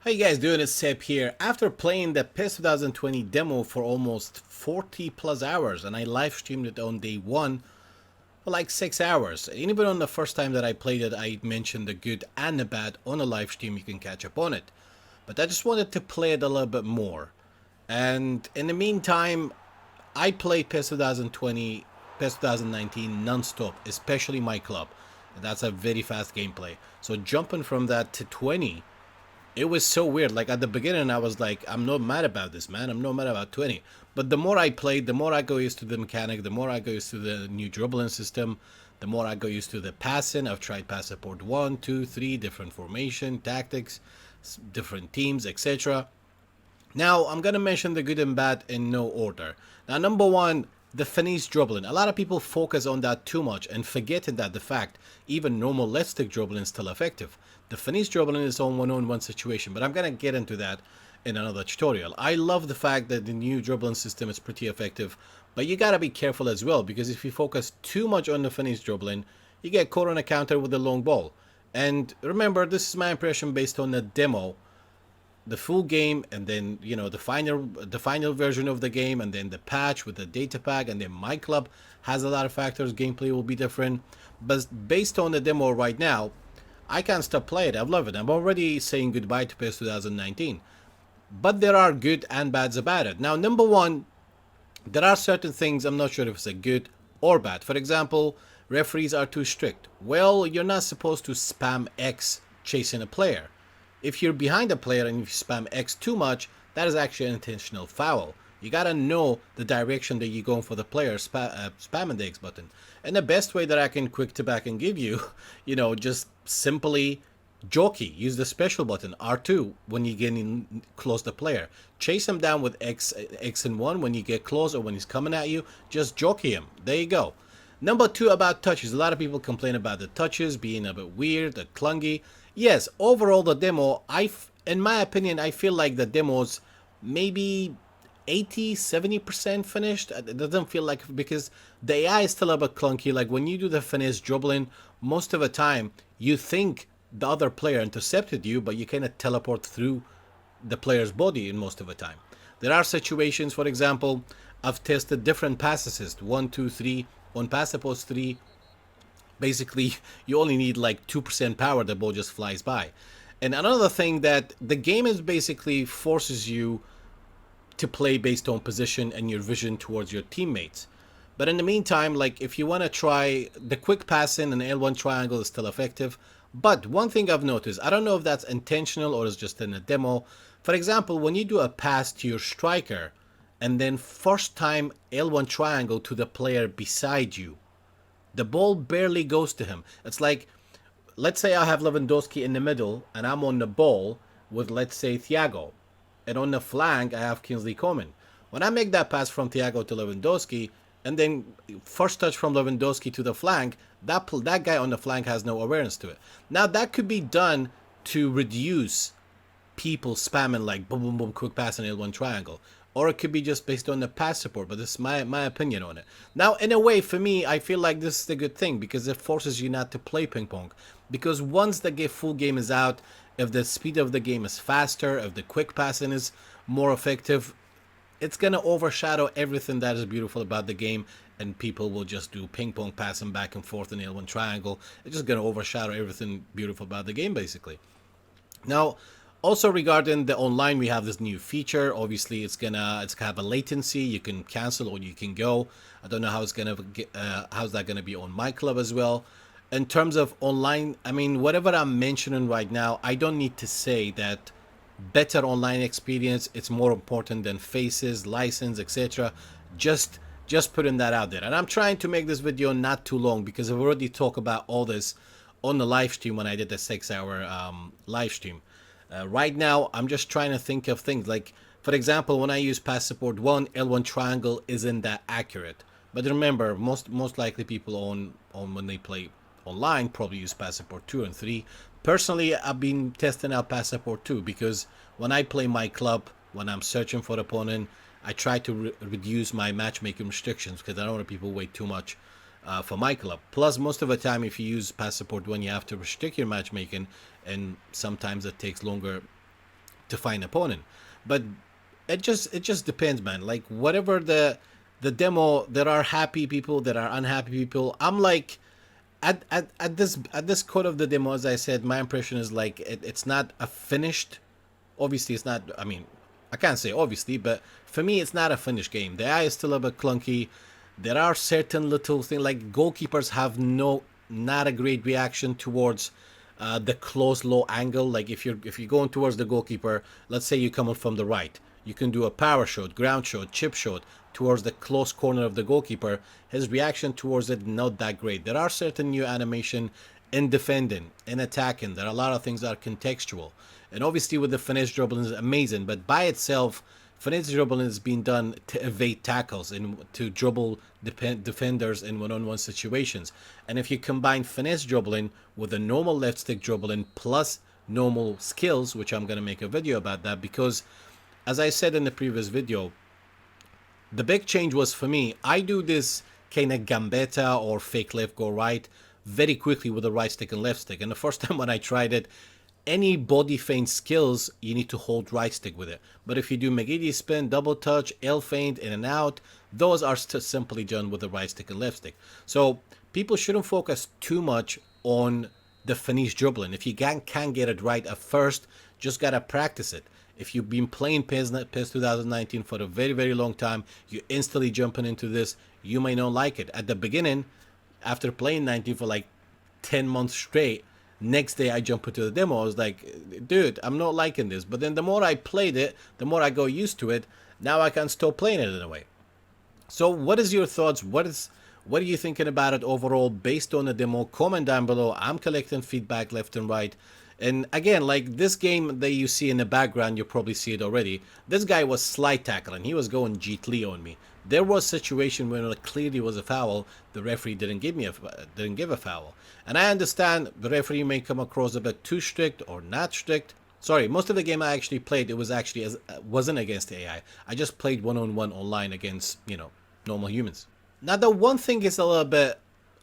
How you guys doing? It's Seb here. After playing the PES 2020 demo for almost 40 plus hours, and I live streamed it on day one for like 6 hours. And even on the first time that I played it, I mentioned the good and the bad on a live stream. You can catch up on it. But I just wanted to play it a little bit more. And in the meantime, I played PES 2020, PES 2019 non-stop, especially myClub. That's a very fast gameplay. So jumping from that to 20, it was so weird. Like at the beginning, I was like, I'm not mad about this, man. I'm not mad about 20. But the more I played, the more I got used to the mechanic, the more I got used to the new dribbling system, the more I got used to the passing. I've tried pass support 1, 2, 3, different formation, tactics, different teams, etc. Now, I'm going to mention the good and bad in no order. Now, number one, the finesse dribbling. A lot of people focus on that too much and forgetting that the fact even normal let's stick dribbling is still effective. The finesse dribbling is on one-on-one situation, but I'm going to get into that in another tutorial. I love the fact that the new dribbling system is pretty effective, but you got to be careful as well, because if you focus too much on the finesse dribbling, you get caught on a counter with the long ball. And remember, this is my impression based on the demo. The full game, and then the final version of the game, and then the patch with the data pack, and then myClub has a lot of factors. Gameplay will be different, but based on the demo right now, I can't stop playing it. I love it. I'm already saying goodbye to PES 2019, but there are good and bads about it. Now, number one, there are certain things I'm not sure if it's a good or bad. For example, referees are too strict. Well, you're not supposed to spam X chasing a player. If you're behind a player and if you spam X too much, that is actually an intentional foul. You gotta know the direction that you're going for the player, spamming the X button. And the best way that I can quick to back and give you, just simply jockey. Use the special button R2 when you get in close the player. Chase him down with X and 1 when you get close, or when he's coming at you. Just jockey him. There you go. Number two, about touches. A lot of people complain about the touches being a bit weird, a clunky. Yes, overall the demo, in my opinion, I feel like the demo's maybe 80-70% finished. It doesn't feel like, because the AI is still a bit clunky. Like when you do the finesse dribbling, most of the time you think the other player intercepted you, but you kind of teleport through the player's body in most of the time. There are situations, for example, I've tested different pass assist, 1, 2, 3. On pass support 3, basically you only need like 2% power, the ball just flies by. And another thing, that the game is basically forces you to play based on position and your vision towards your teammates. But in the meantime, like if you want to try the quick passing, and L1 triangle is still effective. But one thing I've noticed, I don't know if that's intentional or it's just in a demo. For example, when you do a pass to your striker, and then first time L1 triangle to the player beside you, the ball barely goes to him. It's like, let's say I have Lewandowski in the middle and I'm on the ball with, let's say, Thiago, and on the flank I have Kingsley Coman. When I make that pass from Thiago to Lewandowski, and then first touch from Lewandowski to the flank, that guy on the flank has no awareness to it. Now that could be done to reduce people spamming like boom boom boom quick pass and L1 triangle, or it could be just based on the pass support, but this is my opinion on it. Now, in a way, for me, I feel like this is a good thing, because it forces you not to play ping pong. Because once the full game is out, if the speed of the game is faster, if the quick passing is more effective, it's going to overshadow everything that is beautiful about the game, and people will just do ping pong passing back and forth in L1 triangle. It's just going to overshadow everything beautiful about the game, basically. Now, also regarding the online, we have this new feature. Obviously, it's gonna have a latency. You can cancel or you can go. I don't know how it's gonna how's that gonna be on myClub as well. In terms of online, I mean, whatever I'm mentioning right now, I don't need to say that better online experience, it's more important than faces, license, etc. Just putting that out there. And I'm trying to make this video not too long, because I've already talked about all this on the live stream when I did the 6-hour live stream. Right now, I'm just trying to think of things like, for example, when I use pass support 1, L1 triangle isn't that accurate. But remember, most likely people on when they play online probably use pass support 2 and 3. Personally, I've been testing out pass support 2, because when I play myClub, when I'm searching for an opponent, I try to reduce my matchmaking restrictions, because I don't want people wait too much for myClub. Plus, most of the time, if you use pass support 1, you have to restrict your matchmaking, and sometimes it takes longer to find opponent. But it just depends, man. Like whatever the demo, there are happy people, there are unhappy people. I'm like at this code of the demo, as I said, my impression is like it's not a finished. Obviously, it's not. I mean, I can't say obviously, but for me, it's not a finished game. The AI is still a bit clunky. There are certain little things like goalkeepers have not a great reaction towards the close low angle. Like if you're going towards the goalkeeper, let's say you're coming from the right, you can do a power shot, ground shot, chip shot towards the close corner of the goalkeeper. His reaction towards it not that great. There are certain new animation in defending, in attacking. There are a lot of things that are contextual, and obviously with the finesse dribbling is amazing, but by itself, finesse dribbling is being done to evade tackles and to dribble defenders in one-on-one situations. And if you combine finesse dribbling with a normal left stick dribbling plus normal skills, which I'm going to make a video about that, because as I said in the previous video, the big change was for me, I do this kind of gambetta or fake left go right very quickly with the right stick and left stick. And the first time when I tried it, any body feint skills, you need to hold right stick with it. But if you do McGiddy spin, double touch, L feint, in and out, those are simply done with the right stick and left stick. So people shouldn't focus too much on the finesse dribbling. If you can't get it right at first, just gotta practice it. If you've been playing PES 2019 for a very, very long time, you're instantly jumping into this, you may not like it. At the beginning, after playing 19 for like 10 months straight, next day I jump into the demo, I was like, dude, I'm not liking this. But then the more I played it, the more I got used to it. Now I can stop playing it in a way. So what is your thoughts? What are you thinking about it overall based on the demo? Comment down below. I'm collecting feedback left and right. And again, like this game that you see in the background, you probably see it already. This guy was slide tackling. He was going G3 on me. There was a situation when it clearly was a foul. The referee didn't give a foul. And I understand the referee may come across a bit too strict or not strict. Sorry, most of the game I actually played, it was actually wasn't against AI. I just played one-on-one online against, normal humans. Now, the one thing is a little bit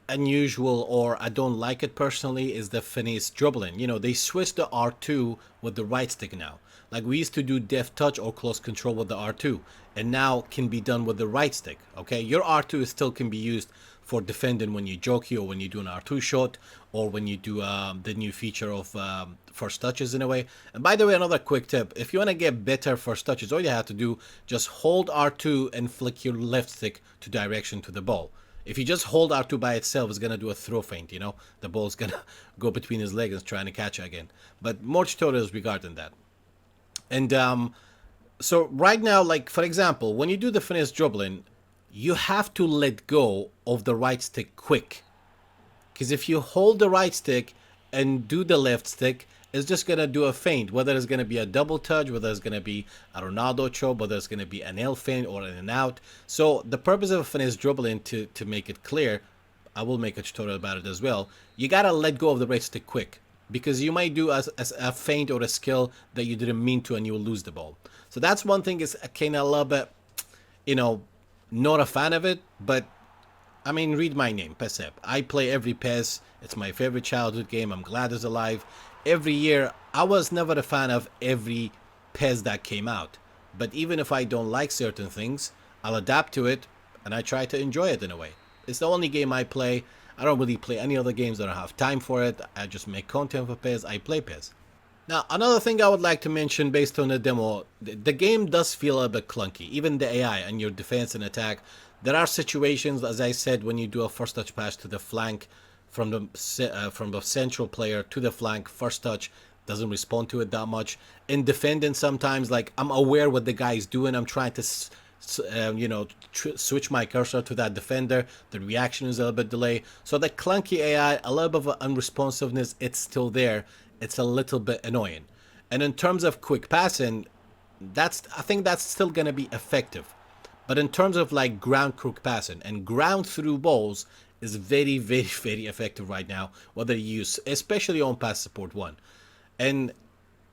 unusual, or I don't like it personally, is the finesse dribbling. They switched the R2 with the right stick now. Like we used to do deft touch or close control with the R2, and now can be done with the right stick. Okay, your R2 still can be used for defending when you jockey or when you do an R2 shot or when you do the new feature of first touches in a way. And by the way, another quick tip, if you want to get better first touches, all you have to do, just hold R2 and flick your left stick to direction to the ball. If you just hold R2 by itself, it's going to do a throw feint, The ball's going to go between his legs and trying to catch it again. But more tutorials regarding that. And so right now, like for example, when you do the finesse dribbling, you have to let go of the right stick quick. Because if you hold the right stick and do the left stick, it's just going to do a feint, whether it's going to be a double touch, whether it's going to be a Ronaldo chop, whether it's going to be an L feint or an in out. So the purpose of a finesse dribbling, to make it clear, I will make a tutorial about it as well, you got to let go of the right stick quick. Because you might do a feint or a skill that you didn't mean to and you will lose the ball. So that's one thing, is kind of a little bit, not a fan of it. But, I mean, read my name, PES. I play every PES. It's my favorite childhood game. I'm glad it's alive. Every year, I was never a fan of every PES that came out. But even if I don't like certain things, I'll adapt to it and I try to enjoy it in a way. It's the only game I play. I don't really play any other games. I don't have time for it. I just make content for PES. I play PES. Now, another thing I would like to mention based on the demo, the game does feel a bit clunky. Even the AI and your defense and attack. There are situations, as I said, when you do a first touch pass to the flank from the central player to the flank, first touch doesn't respond to it that much. In defending, sometimes, like, I'm aware what the guy is doing. I'm trying to switch my cursor to that defender. The reaction is a little bit delayed. So the clunky AI, a little bit of unresponsiveness, it's still there. It's a little bit annoying. And in terms of quick passing, I think that's still going to be effective. But in terms of like ground quick passing and ground through balls is very, very, very effective right now, whether you use, especially on PES Support 1. And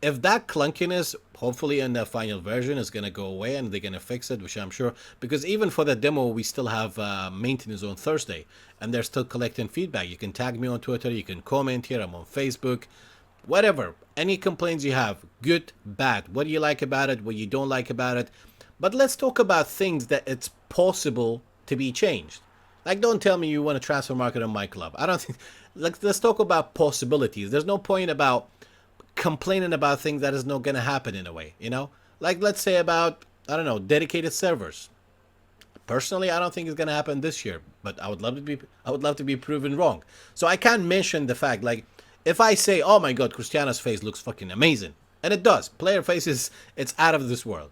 if that clunkiness, hopefully in the final version, is going to go away and they're going to fix it, which I'm sure, because even for the demo, we still have maintenance on Thursday and they're still collecting feedback. You can tag me on Twitter, you can comment here, I'm on Facebook. whatever, any complaints you have, good, bad, what do you like about it, what you don't like about it. But let's talk about things that it's possible to be changed. Like, don't tell me you want to transfer market on myClub. I don't think. Let's talk about possibilities. There's no point about complaining about things that is not going to happen in a way, you know? Like, let's say about, I don't know, dedicated servers. Personally, I don't think it's going to happen this year, but I would love to be proven wrong. So I can't mention the fact, like, if I say, oh my god, Cristiano's face looks fucking amazing, and it does. Player faces, it's out of this world.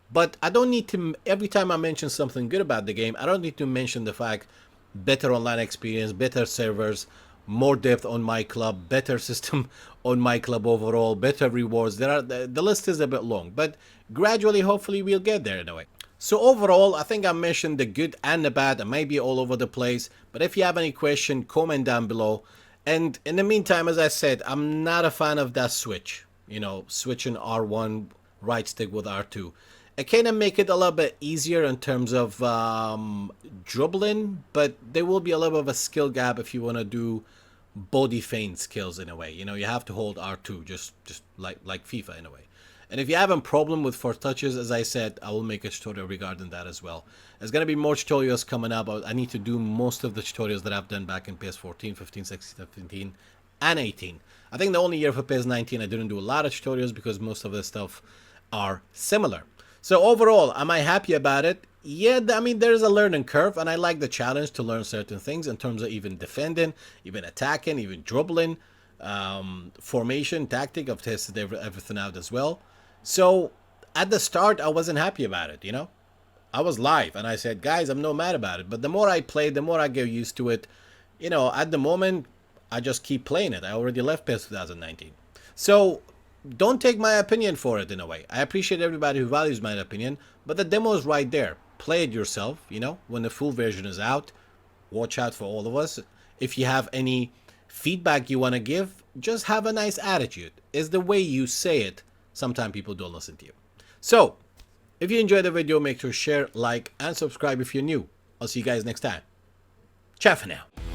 But I don't need to, every time I mention something good about the game, I don't need to mention the fact better online experience, better servers, more depth on myClub, better system on myClub overall, better rewards. The list is a bit long, but gradually, hopefully, we'll get there in a way. So overall, I think I mentioned the good and the bad. I may be all over the place, but if you have any question, comment down below. And in the meantime, as I said, I'm not a fan of that switch. You know, switching R1 right stick with R2. It kind of make it a little bit easier in terms of dribbling, but there will be a little bit of a skill gap if you want to do body feint skills in a way. You know, you have to hold R2 just like FIFA in a way. And if you have a problem with first touches, as I said, I will make a tutorial regarding that as well. There's going to be more tutorials coming up. I need to do most of the tutorials that I've done back in PS14, 15, 16, 17, and 18. I think the only year for PS19 I didn't do a lot of tutorials because most of the stuff are similar. So overall, am I happy about it? Yeah, I mean, there's a learning curve, and I like the challenge to learn certain things in terms of even defending, even attacking, even dribbling, formation, tactic. I've tested everything out as well. So at the start, I wasn't happy about it, you know. I was live, and I said, guys, I'm not mad about it. But the more I play, the more I get used to it. You know, at the moment, I just keep playing it. I already left PES 2019. So don't take my opinion for it in a way. I appreciate everybody who values my opinion, but the demo is right there. Play it yourself, you know, when the full version is out. Watch out for all of us. If you have any feedback you want to give, just have a nice attitude. It's the way you say it. Sometimes people don't listen to you. So, if you enjoyed the video, make sure to share, like, and subscribe if you're new. I'll see you guys next time. Ciao for now.